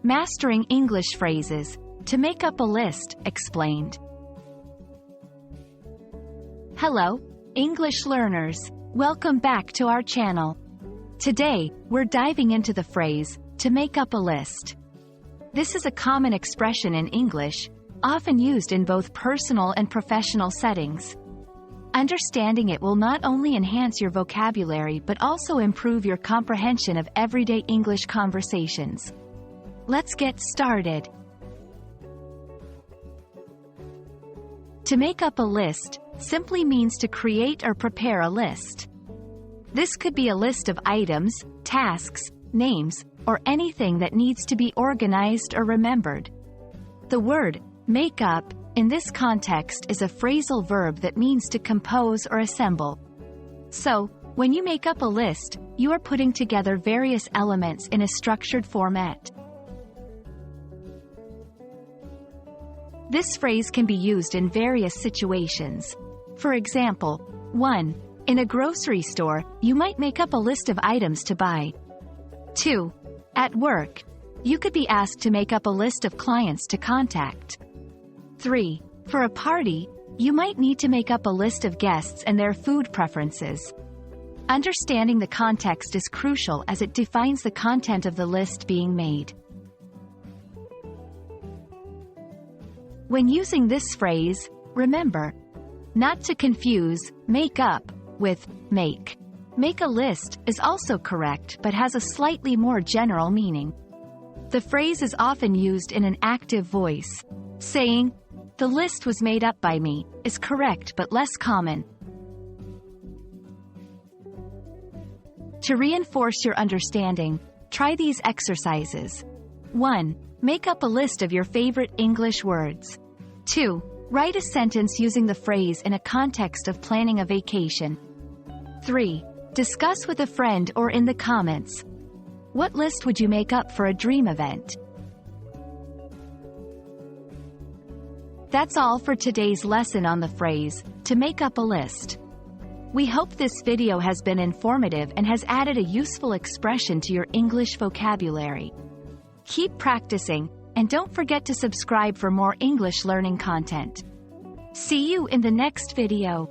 Mastering English phrases. To make up a list, explained. Hello, English learners. Welcome back to our channel. Today, we're diving into the phrase, to make up a list. This is a common expression in English, often used in both personal and professional settings. Understanding it will not only enhance your vocabulary but also improve your comprehension of everyday English conversations. Let's get started. To make up a list simply means to create or prepare a list. This could be a list of items, tasks, names, or anything that needs to be organized or remembered. The word make up in this context is a phrasal verb that means to compose or assemble. So, when you make up a list, you are putting together various elements in a structured format. This phrase can be used in various situations. For example, 1. In a grocery store, you might make up a list of items to buy. 2. At work, you could be asked to make up a list of clients to contact. 3. For a party, you might need to make up a list of guests and their food preferences. Understanding the context is crucial as it defines the content of the list being made. When using this phrase, remember not to confuse make up with make. Make a list is also correct but has a slightly more general meaning. The phrase is often used in an active voice. Saying, "The list was made up by me," is correct but less common. To reinforce your understanding, try these exercises. 1. Make up a list of your favorite English words. 2. Write a sentence using the phrase in a context of planning a vacation. 3. Discuss with a friend or in the comments. What list would you make up for a dream event? That's all for today's lesson on the phrase, to make up a list. We hope this video has been informative and has added a useful expression to your English vocabulary. Keep practicing, and don't forget to subscribe for more English learning content. See you in the next video.